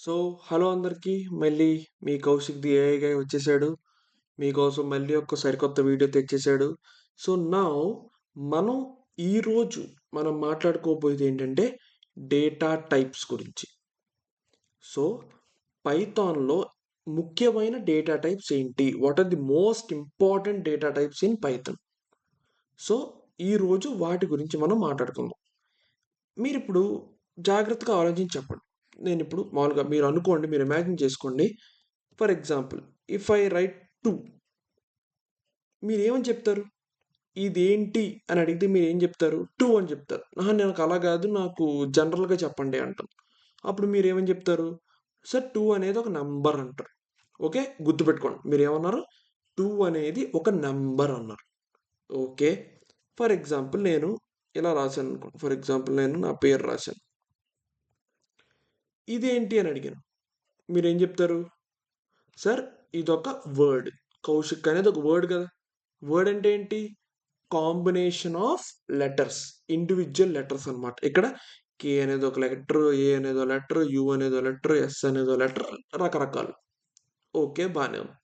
So, hello అందరికీ. మళ్ళీ మీ Kaushik the AI గై వచ్చేసాడు. మీకోసం మళ్ళీ ఒక సరికొత్త వీడియో తెచ్చేసాడు. సో, నౌ మనం ఈరోజు మాట్లాడుకోబోయేది ఏంటంటే డేటా టైప్స్ గురించి. సో, పైథాన్‌లో ముఖ్యమైన డేటా టైప్స్ ఏంటి? What are the most important data types in Python? So, ఈరోజు వాటి గురించి మనం మాట్లాడుకుందాం. మీరిప్పుడు జాగ్రత్తగా ఆలోచించి చెప్పండి. నేనిప్పుడు మామూలుగా మీరు అనుకోండి, మీరు ఇమాజిన్ చేసుకోండి. For example, if I right 2 మీరేమని చెప్తారు? ఇదేంటి అని అడిగితే మీరేం చెప్తారు? 2 అని చెప్తారు. అహా! నాకు అలా కాదు, నాకు జనరల్‌గా చెప్పండి అంటాం. అప్పుడు మీరేమని చెప్తారు? సార్ 2 అనేది ఒక నంబర్ అంటారు. ఓకే. గుర్తుపెట్టుకోండి. మీరేమన్నారు? 2 అనేది ఒక నంబర్ అన్నారు. ఓకే. ఫర్ ఎగ్జాంపుల్ నేను ఇలా రాశాననుకోండి. ఫర్ ఎగ్జాంపుల్ నేను నా పేరు రాశాను. ఇదేంటి అని అడిగాను. మీరేం చెప్తారు? సార్ ఇదొక వర్డ్. కౌశిక్ అనేది ఒక వర్డ్ కదా! వర్డ్ అంటే ఏంటి? Combination of letters. Individual letters అన్నమాట. ఇక్కడ కే అనేది ఒక లెటర్, ఏ అనేదో లెటర్, యు అనేదో లెటర్, ఎస్ అనేదో లెటర్, రకరకాలు. ఓకే. బానే ఉంది.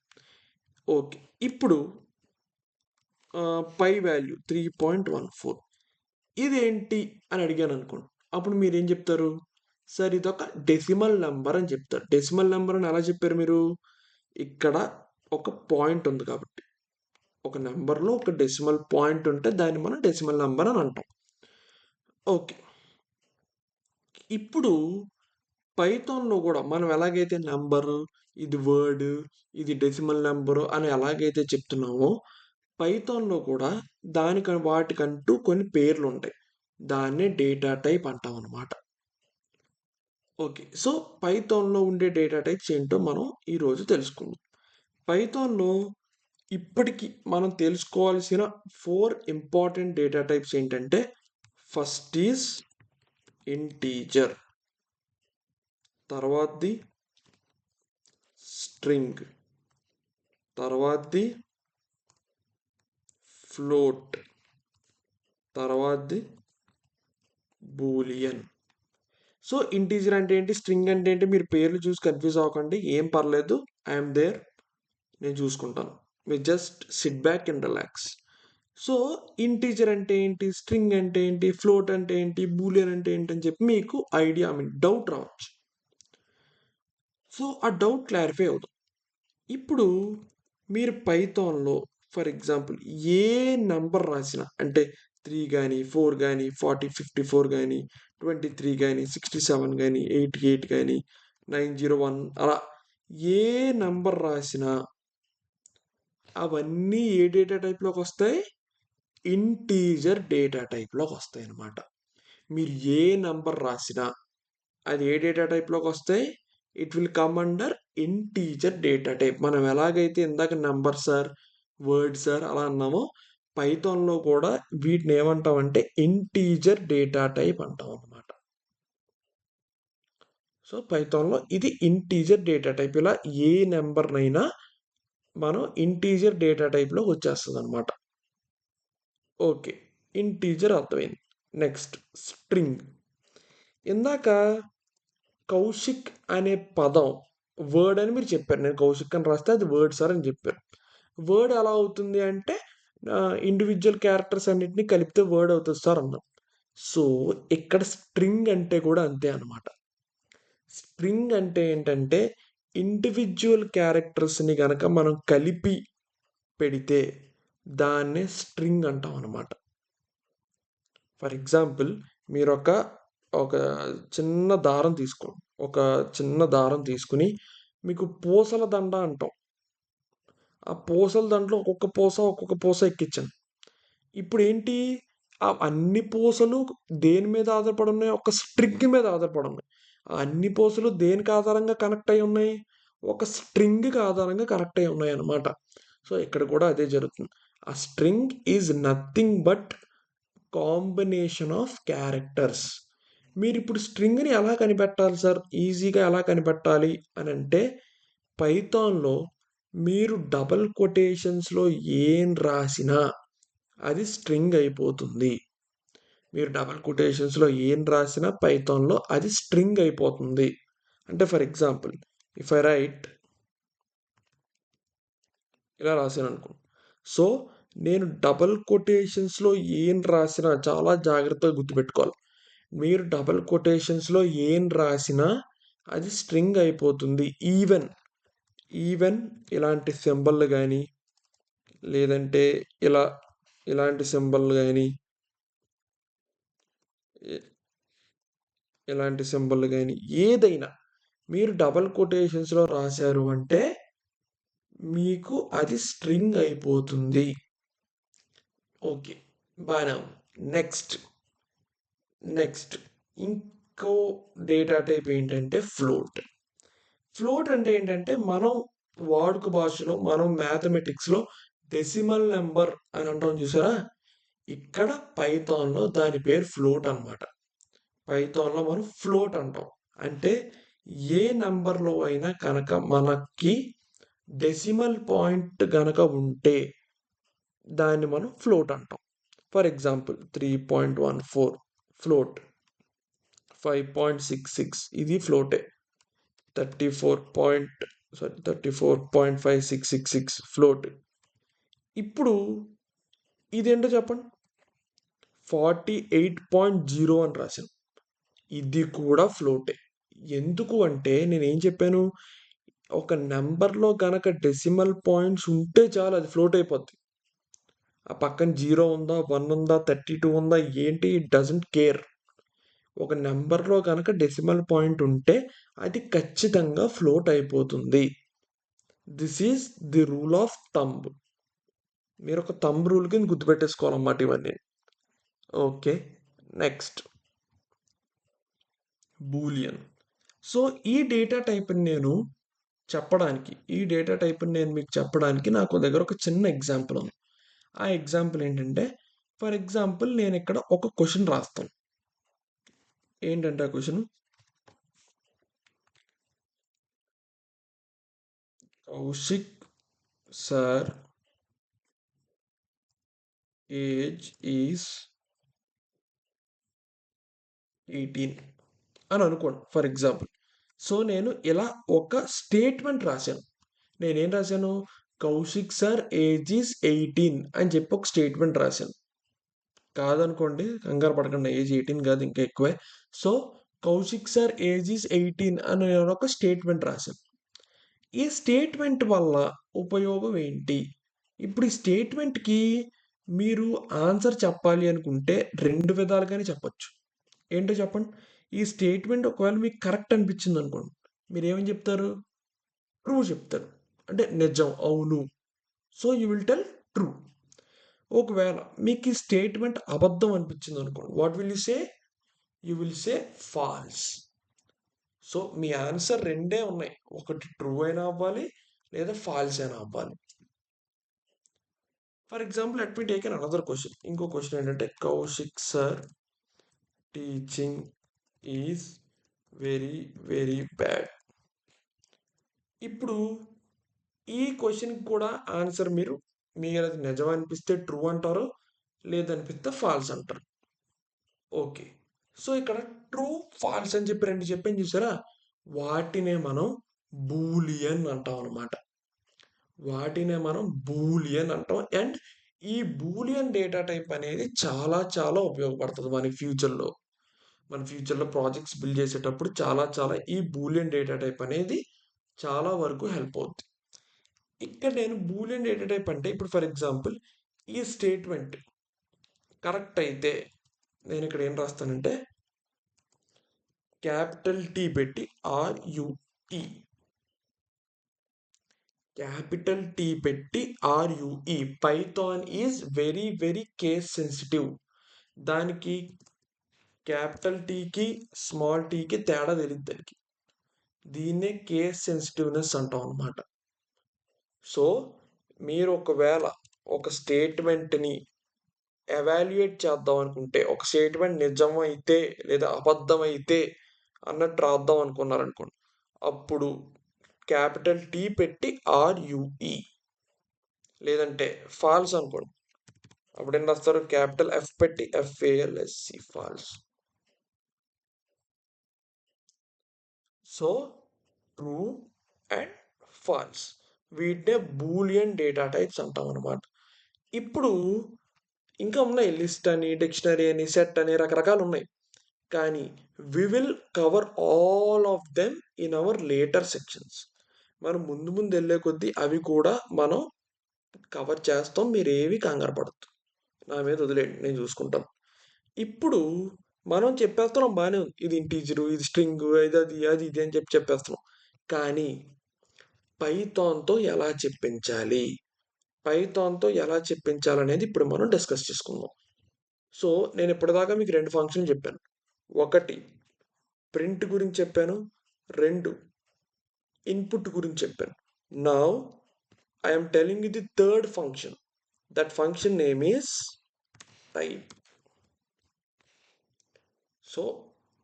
ఓకే. ఇప్పుడు పై వాల్యూ 3.14 ఇదేంటి అని అడిగాననుకోండి. అప్పుడు మీరేం చెప్తారు? సార్ ఇదొక డెసిమల్ నంబర్ అని చెప్తారు. డెసిమల్ నంబర్ అని ఎలా చెప్పారు మీరు? ఇక్కడ ఒక పాయింట్ ఉంది కాబట్టి. ఒక నంబర్‌లో ఒక డెసిమల్ పాయింట్ ఉంటే దాన్ని మనం డెసిమల్ నంబర్ అని అంటాం. ఓకే. ఇప్పుడు పైథాన్‌లో గూడా మనం ఎలాగైతే నంబరు, ఇది వర్డ్, ఇది డెసిమల్ నంబరు అని ఎలాగైతే చెప్తున్నామో, పైథాన్‌లో కూడా వాటికంటూ కొన్ని పేర్లుంటాయి. దాన్నే డేటా టైప్ అంటామనమాట. ఓకే. సో, పైథాన్‌లో ఉండే డేటా టైప్స్ ఏంటో మనం ఈరోజు తెలుసుకుందాం. పైథాన్‌లో ఇప్పటికి మనం తెలుసుకోవాల్సిన 4 ఇంపార్టెంట్ డేటా టైప్స్ ఏంటంటే, ఫస్ట్ ఈజ్ ఇంటీజర్, తర్వాతది స్ట్రింగ్, తర్వాతది ఫ్లోట్, తర్వాతది బూలియన్. సో, ఇంటీజర్ అంటే ఏంటి? స్ట్రింగ్ అంటే ఏంటి? మీరు పేర్లు చూసి కన్‌ఫ్యూజ్ అవ్వకండి. ఏం పర్లేదు. I am there. నేను చూసుకుంటాను. మీరు just sit back and relax. So, integer అంటే ఏంటి? స్ట్రింగ్ అంటే ఏంటి? ఫ్లోట్ అంటే ఏంటి? బూలియన్ అంటే ఏంటి? అని చెప్పి మీకు ఐడియా డౌట్ రావచ్చు. సో, ఆ డౌట్ క్లారిఫై అవుతుంది. ఇప్పుడు మీరు పైథాన్‌లో ఫర్ ఎగ్జాంపుల్ ఏ నంబర్ రాసినా అంటే 3 గాని, 4 గాని, 40, 54 గాని, 23 గాని, 67 గాని, 88 గాని, 901 అలా ఏ నంబర్ రాసినా అవన్నీ ఏ డేటా టైప్‌లోకొస్తాయి? ఇంటీజర్ డేటా టైప్‌లోకొస్తాయన్నమాట. మీరు ఏ నంబర్ రాసినా అది ఏ డేటా టైప్‌లోకొస్తాయి? It will come under integer data type. మనం ఎలాగైతే ఇందాక నంబర్ సార్, వర్డ్ సార్ అలా అన్నామో, పైథాన్‌లో కూడా వీటిని ఏమంటామంటే ఇంటీజర్ డేటా టైప్ అంటామన్నమాట. సో, పైథాన్‌లో ఇది ఇంటీజర్ డేటా టైప్. ఇలా ఏ నంబర్‌నైనా మనం ఇంటీజర్ డేటా టైప్‌లోకి వచ్చేస్తదన్నమాట. ఓకే. ఇంటీజర్ అర్థమైంది. Next string. ఇందాక కౌశిక్ అనే పదం వర్డ్ అని మీరు చెప్పారు. నేను కౌశిక్ అని రాస్తే అది వర్డ్ సార్ అని చెప్పారు. వర్డ్ ఎలా అవుతుంది అంటే ఇండివిడ్యువల్ క్యారెక్టర్స్ అన్నిటిని కలిపితే వర్డ్ అవుతుంది సార్ అన్నాం. సో, ఇక్కడ స్ట్రింగ్ అంటే కూడా అంతే అనమాట. స్ట్రింగ్ అంటే ఏంటంటే ఇండివిడ్యువల్ క్యారెక్టర్స్‌ని గనక మనం కలిపి పెడితే దాన్నే స్ట్రింగ్ అంటాం అనమాట. ఫర్ ఎగ్జాంపుల్ మీరొక ఒక చిన్న దారం తీసుకోండి. ఒక చిన్న దారం తీసుకొని మీకు పూసల దండ అంటాం. ఆ పూసల దండలో ఒక్కొక్క పూస ఎక్కించాను. ఇప్పుడేంటి అన్ని పూసలు దేని మీద ఆధారపడి ఉన్నాయి? ఒక స్ట్రింగ్ మీద ఆధారపడి ఉన్నాయి. ఆ అన్ని పూసలు దేనికి ఆధారంగా కనెక్ట్ అయ్యి ఉన్నాయి? ఒక స్ట్రింగ్‌కి ఆధారంగా కనెక్ట్ అయ్యి ఉన్నాయన్నమాట. సో, ఇక్కడ కూడా అదే జరుగుతుంది. ఆ string is nothing but combination of characters. మీరిప్పుడు స్ట్రింగ్‌ని ఎలా కనిపెట్టాలి సార్? ఈజీగా ఎలా కనిపెట్టాలి అనంటే, పైథాన్‌లో మీరు డబుల్ కొటేషన్స్‌లో ఏం రాసినా అది స్ట్రింగ్ అయిపోతుంది. మీరు డబుల్ కొటేషన్స్‌లో ఏం రాసినా పైథాన్‌లో అది స్ట్రింగ్ అయిపోతుంది. అంటే for example if I right ఇలా రాశాను అనుకో. సో నేను డబల్ కొటేషన్స్లో ఏం రాసినా చాలా జాగ్రత్తగా గుర్తుపెట్టుకోవాలి. మీరు డబల్ కొటేషన్స్లో ఏం రాసినా అది స్ట్రింగ్ అయిపోతుంది. ఈవెన్ ఈవెన్ ఇలాంటి సింబల్ కానీ లేదంటే ఇలా ఇలాంటి సింబల్ కానీ ఇలాంటి సింబల్ కానీ ఏదైనా మీరు డబల్ కొటేషన్స్లో రాశారు అంటే మీకు అది స్ట్రింగ్ అయిపోతుంది. ఓకే, బాగా నెక్స్ట్ నెక్స్ట్ ఇంకో డేటా టైప్ ఏంటంటే ఫ్లోట్. ఫ్లోట్ అంటే ఏంటంటే మనం వాడుక భాషలో మనం మ్యాథమెటిక్స్లో డెసిమల్ నెంబర్ అని అంటాం చూసారా, ఇక్కడ పైథాన్లో దాని పేరు ఫ్లోట్ అనమాట. పైథాన్లో మనం ఫ్లోట్ అంటాం. అంటే ఏ నెంబర్లో అయినా కనుక మనకి డెసిమల్ పాయింట్ గనక ఉంటే దాన్ని మనం ఫ్లోట్ అంటాం. ఫర్ ఎగ్జాంపుల్ 3.14 ఫ్లోట్, 5.66 ఇది ఫ్లోటే, 34.5666 ఫ్లోట్. ఇప్పుడు ఇదేంటో చెప్పండి, 48.0 అని రాశాను, ఇది కూడా ఫ్లోటే. ఎందుకు అంటే నేనేం చెప్పాను, ఒక నెంబర్లో గనక డెసిమల్ పాయింట్స్ ఉంటే చాలు అది ఫ్లోట్ అయిపోద్ది. ఆ పక్కన 0 ఉందా, 1 ఉందా, 32 ఉందా, ఏంటి, ఇట్ డజంట్ కేర్. ఒక నెంబర్లో కనుక డెసిమల్ పాయింట్ ఉంటే అది ఖచ్చితంగా ఫ్లోట్ అయిపోతుంది. This is the rule of thumb. మీరు ఒక థంబ్ రూల్ కింద గుర్తుపెట్టేసుకోవాలన్నమాట ఇవన్నీ. Okay, next Boolean. సో ఈ డేటా టైప్ని నేను మీకు చెప్పడానికి నాకు దగ్గర ఒక చిన్న ఎగ్జాంపుల్ ఉంది. ఆ ఎగ్జాంపుల్ ఏంటంటే, ఫర్ ఎగ్జాంపుల్ నేను ఇక్కడ ఒక క్వశ్చన్ రాస్తాను. ఏంటంటే ఆ question, Kaushik sir age is 18 అని అనుకోండి ఫర్ ఎగ్జాంపుల్. సో నేను ఇలా ఒక స్టేట్మెంట్ రాశాను. నేనేం రాశాను, కౌశిక్ సార్ ఏజ్ ఈజ్ 18 అని చెప్పి ఒక స్టేట్మెంట్ రాశాను. కాదనుకోండి, కంగారు పడకండి, ఏజ్ 18 కాదు, ఇంకా ఎక్కువే. So Kaushik sir age is 18 అని నేను ఒక స్టేట్మెంట్ రాశాను. ఈ స్టేట్మెంట్ వల్ల ఉపయోగం ఏంటి? ఇప్పుడు ఈ స్టేట్మెంట్కి మీరు ఆన్సర్ చెప్పాలి అనుకుంటే రెండు విధాలుగానే చెప్పొచ్చు. ఏంటో చెప్పండి. ఈ స్టేట్మెంట్ ఒకవేళ మీకు కరెక్ట్ అనిపించింది అనుకోండి, మీరు ఏమని చెప్తారు, ట్రూ చెప్తారు, అంటే నిజం, అవును. So you will tell true. ఒకవేళ మీకు ఈ స్టేట్మెంట్ అబద్ధం అనిపించింది అనుకోండి, what will you say, you will say false. So మీ ఆన్సర్ రెండే ఉన్నాయి, ఒకటి ట్రూ అయినా అవ్వాలి లేదా ఫాల్స్ అయినా అవ్వాలి. For example let me take an another question. ఇంకో క్వశ్చన్ ఏంటంటే, Kaushik sir teaching is very very bad. ఇప్పుడు ఈ క్వశ్చన్కి కూడా ఆన్సర్ మీరు అది నిజం అనిపిస్తే ట్రూ అంటారు, లేదనిపిస్తే ఫాల్స్ అంటారు. ఓకే, సో ఇక్కడ ట్రూ ఫాల్స్ అని చెప్పి రెండు చెప్పాను చూసారా, వాటినే మనం బూలియన్ అంటాం అనమాట. అండ్ ఈ బూలియన్ డేటా టైప్ అనేది చాలా చాలా ఉపయోగపడుతుంది మనకి ఫ్యూచర్లో ప్రాజెక్ట్స్ బిల్డ్ చేసేటప్పుడు చాలా చాలా ఈ బూలియన్ డేటా టైప్ అనేది చాలా వరకు హెల్ప్ అవుతుంది. ఇక్కడ నేను బూలియన్ డేటా టైప్ అంటే, ఇప్పుడు ఫర్ ఎగ్జాంపుల్ ఈ స్టేట్మెంట్ కరెక్ట్ అయితే నేను ఇక్కడ ఏం రాస్తానంటే, క్యాపిటల్ టీ పెట్టి ఆర్యుఈ, క్యాపిటల్ టీ పెట్టి R U E, Python is very very case sensitive. దానికి క్యాపిటల్ టీకి స్మాల్ టీకి తేడా తెలియదు దానికి. దీన్నే కేస్ సెన్సిటివ్నెస్ అంటాం అనమాట. సో మీరు ఒకవేళ ఒక స్టేట్మెంట్ని ఎవాల్యుయేట్ చేద్దాం అనుకుంటే, ఒక స్టేట్మెంట్ నిజమైతే లేదా అబద్ధమైతే అన్నట్టు రాద్దాం అనుకున్నారనుకోండి, అప్పుడు క్యాపిటల్ టీ పెట్టి ఆర్యుఈ, లేదంటే ఫాల్స్ అనుకోండి, అప్పుడు ఏం రాస్తారు, క్యాపిటల్ ఎఫ్ పెట్టి F A L S E, false. So true and false. వీటినే బూలియన్ డేటా టైప్స్ అంటాం అనమాట. ఇప్పుడు ఇంకా ఉన్నాయి, లిస్ట్ అని, డిక్షనరీ అని, సెట్ అని, రకరకాలు ఉన్నాయి. కానీ we will cover all of them in our later sections. మనం ముందు ముందు వెళ్ళే కొద్దీ అవి కూడా మనం కవర్ చేస్తాం. మీరేవి కంగారు పడద్దు, నా మీద వదిలేండి, నేను చూసుకుంటాను. ఇప్పుడు మనం చెప్పేస్తున్నాం బాగానే ఉంది, ఇది ఇంటీజరు, ఇది స్ట్రింగ్, ఇది అది అది ఇది అని చెప్పేస్తున్నాం. కానీ పైథాన్తో ఎలా చెప్పించాలి, పైథాన్తో ఎలా చెప్పించాలనేది ఇప్పుడు మనం డిస్కస్ చేసుకుందాం. సో నేను ఇప్పటిదాకా మీకు 2 ఫంక్షన్లు చెప్పాను. ఒకటి ప్రింట్ గురించి చెప్పాను, 2 ఇన్పుట్ గురించి చెప్పాను. Now I'm telling you the third function. That function name is type. So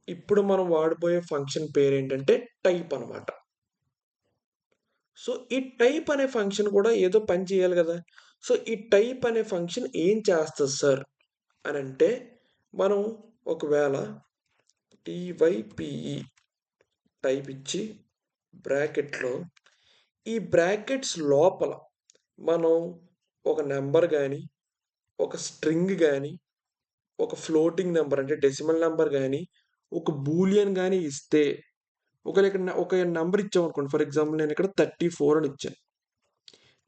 ఇప్పుడు మనం వాడిపోయే ఫంక్షన్ పేరు ఏంటంటే టైప్ అనమాట. సో ఈ టైప్ అనే ఫంక్షన్ కూడా ఏదో పని చేయాలి కదా. సో ఈ టైప్ అనే ఫంక్షన్ ఏం చేస్తుంది సార్ అని అంటే, మనం ఒకవేళ type టైప్ ఇచ్చి బ్రాకెట్లో, ఈ బ్రాకెట్స్ లోపల మనం ఒక నెంబర్ కానీ, ఒక స్ట్రింగ్ కానీ, ఒక ఫ్లోటింగ్ నెంబర్ అంటే డెసిమల్ నెంబర్ కానీ, ఒక బూలియన్ కానీ ఇస్తే, ఒకవేళ ఇక్కడ ఒక నెంబర్ ఇచ్చామనుకోండి, ఫర్ ఎగ్జాంపుల్ నేను ఇక్కడ 34 అని ఇచ్చాను.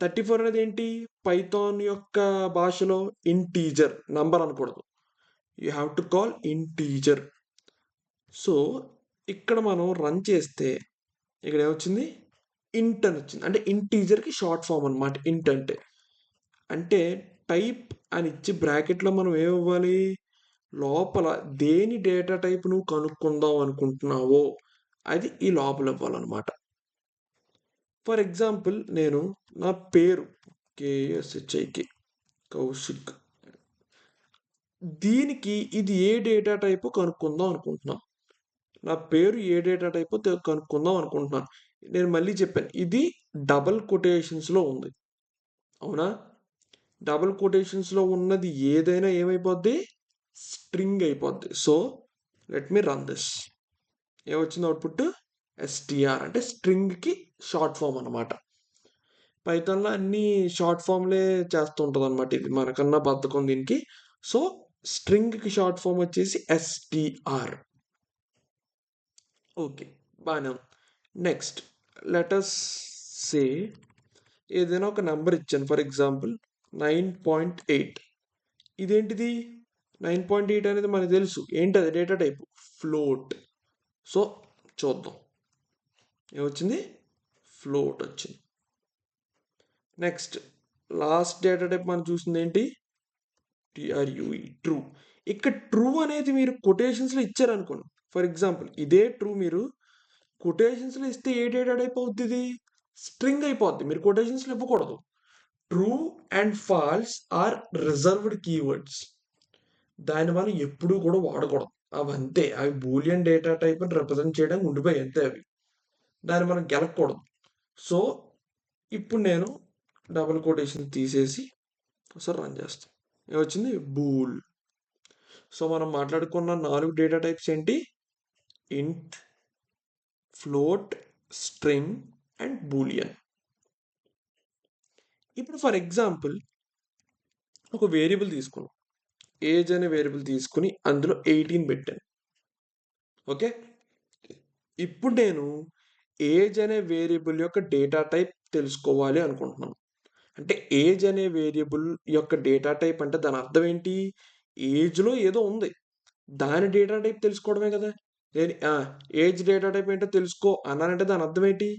34 అనేది ఏంటి, పైథాన్ యొక్క భాషలో ఇంటీజర్, నంబర్ అనకూడదు, you have to call integer. So ఇక్కడ మనం రన్ చేస్తే ఇక్కడ ఏమొచ్చింది, ఇంట్ అని వచ్చింది. అంటే ఇంటీజర్కి షార్ట్ ఫామ్ అనమాట ఇంట్ అంటే. అంటే టైప్ అని ఇచ్చి బ్రాకెట్లో మనం ఏమివ్వాలి, లోపల దేని డేటా టైప్ నువ్వు కనుక్కుందాం అనుకుంటున్నావో అది ఈ లోపల ఇవ్వాలన్నమాట. ఫర్ ఎగ్జాంపుల్ నేను నా పేరు KSHIK కౌశిక్, దీనికి ఇది ఏ డేటా టైప్ కనుక్కుందాం అనుకుంటున్నాను. నా పేరు ఏ డేటా టైప్ కనుక్కుందాం అనుకుంటున్నాను. నేను మళ్ళీ చెప్పాను, ఇది డబల్ కొటేషన్స్లో ఉంది, అవునా. డబుల్ కొటేషన్స్లో ఉన్నది ఏదైనా ఏమైపోద్ది, స్ట్రింగ్ అయిపోద్ది. So let me run this. ఏమొచ్చింది అవుట్పుట్, STR అంటే స్ట్రింగ్కి షార్ట్ ఫామ్ అనమాట. పైథాన్లో అన్ని షార్ట్ ఫామ్లే చేస్తూ ఉంటుంది అనమాట, ఇది మనకన్నా బద్ధకం దీనికి. సో స్ట్రింగ్కి షార్ట్ ఫామ్ వచ్చేసి STR. ఓకే, బాగానే ఉంది. నెక్స్ట్ లెటస్ సే ఏదైనా ఒక నెంబర్ ఇచ్చాను, ఫర్ ఎగ్జాంపుల్ 9.8. ఇదేంటిది 9.8 అనేది మనకు తెలుసు, ఏంటి అది డేటా టైప్ ఫ్లోట్. సో చూద్దాం ఏమొచ్చింది, ఫ్లోట్ వచ్చింది. నెక్స్ట్ లాస్ట్ డేటా టైప్ మనం చూసింది ఏంటి, TRUE, ట్రూ. ఇక్కడ ట్రూ అనేది మీరు కొటేషన్స్లో ఇచ్చారనుకోండి, ఫర్ ఎగ్జాంపుల్ ఇదే ట్రూ మీరు కొటేషన్స్లో ఇస్తే ఏ డేటా టైప్ అవుతుంది, స్ట్రింగ్ అయిపోద్ది. మీరు కొటేషన్స్లో ఇవ్వకూడదు. True and false are reserved keywords, దాన్ని మనం ఎప్పుడూ కూడా వాడకూడదు. అవి అంతే, అవి బూలియన్ డేటా టైప్ అని రిప్రజెంట్ చేయడానికి ఉండిపోయి అంతే అవి, దాన్ని మనం గెలకూడదు. సో ఇప్పుడు నేను డబుల్ కొటేషన్ తీసేసి ఒకసారి రన్ చేస్తాను, ఏమొచ్చింది, బూల్. సో మనం మాట్లాడుకున్న 4 డేటా టైప్స్ ఏంటి, ఇంట్, ఫ్లోట్, స్ట్రింగ్ అండ్ బూలియన్. ఇప్పుడు ఫర్ ఎగ్జాంపుల్ ఒక వేరియబుల్ తీసుకున్నాం, ఏజ్ అనే వేరియబుల్ తీసుకుని అందులో 18 పెట్టాను. ఓకే, ఇప్పుడు నేను ఏజ్ అనే వేరియబుల్ యొక్క డేటా టైప్ తెలుసుకోవాలి అనుకుంటున్నాను. అంటే ఏజ్ అనే వేరియబుల్ యొక్క డేటా టైప్ అంటే దాని అర్థం ఏంటి, ఏజ్లో ఏదో ఉంది, దాని డేటా టైప్ తెలుసుకోవడమే కదా. నేను ఏజ్ డేటా టైప్ ఏంటో తెలుసుకో అన్నానంటే దాని అర్థం ఏంటి,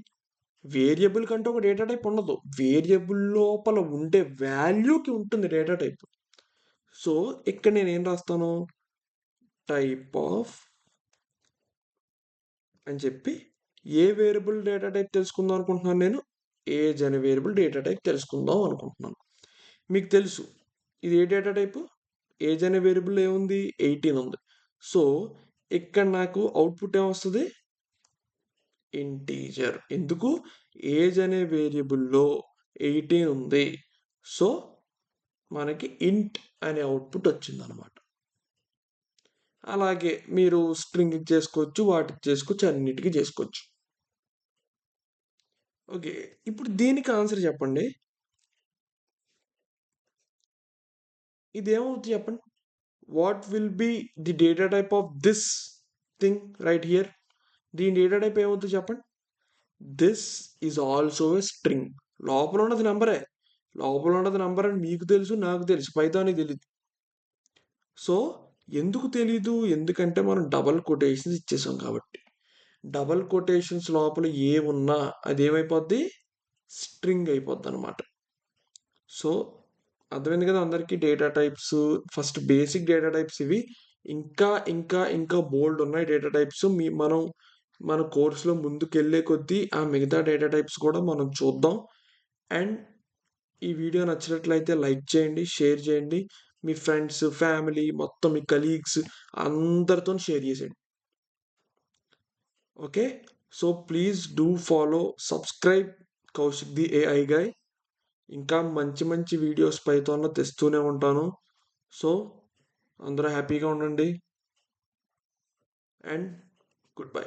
వేరియబుల్ కంటే ఒక డేటా టైప్ ఉండదు, వేరియబుల్ లోపల ఉండే వాల్యూకి ఉంటుంది డేటా టైప్. సో ఇక్కడ నేను ఏం రాస్తాను, టైప్ ఆఫ్ అని చెప్పి ఏ వేరియబుల్ డేటా టైప్ తెలుసుకుందాం అనుకుంటున్నాను, నేను ఏజ్ అనే వేరియబుల్ డేటా టైప్ తెలుసుకుందాం అనుకుంటున్నాను. మీకు తెలుసు ఇది ఏ డేటా టైపు, ఏజ్ అనే వేరియబుల్ ఏముంది, 18 ఉంది. సో ఇక్కడ నాకు అవుట్పుట్ ఏమొస్తుంది, ఇంటీజర్. ఎందుకు, ఏజ్ అనే వేరియబుల్లో 18 ఉంది. సో మనకి ఇంట్ అనే అవుట్పుట్ వచ్చింది అనమాట. అలాగే మీరు స్ట్రింగ్ చేసుకోవచ్చు, వాటికి చేసుకోవచ్చు, అన్నిటికీ చేసుకోవచ్చు. ఓకే. ఇప్పుడు దీనికి ఆన్సర్ చెప్పండి. ఇదేమవుద్ది చెప్పండి? What will be the data type of this thing right here? దీని డేటా టైప్ ఏమవుద్ది చెప్పండి? This is also a string. లోపల ఉన్నది నంబరే. లోపల ఉన్నది నంబర్ అని మీకు తెలుసు, నాకు తెలుసు. పైథాన్‌కి తెలీదు. సో, ఎందుకు తెలీదు? ఎందుకంటే మనం డబుల్ కొటేషన్స్ ఇచ్చేసాం కాబట్టి. డబుల్ కొటేషన్స్ లోపల ఏమున్నా అదేమైపోద్ది? స్ట్రింగ్ అయిపోద్దనమాట. సో, అర్థమైంది కదా అందరికీ data types. First basic data types ఇవి. ఇంకా బోలెడు ఉన్నాయి డేటా టైప్స్. మనం మన కోర్స్‌లో ముందుకెళ్ళే కొద్దీ ఆ మిగతా డేటా టైప్స్ కూడా మనం చూద్దాం. అండ్ ఈ వీడియో నచ్చినట్లయితే లైక్ చేయండి, షేర్ చేయండి. మీ ఫ్రెండ్స్, ఫ్యామిలీ మొత్తం మీ కలీగ్స్ అందరితోని షేర్ చేసేయండి. Okay? So, please do follow, subscribe Kaushik the AI guy. ఇంకా మంచి మంచి వీడియోస్ పైథాన్‌లో తెస్తూనే ఉంటాను. సో, అందరూ హ్యాపీగా ఉండండి. And good bye.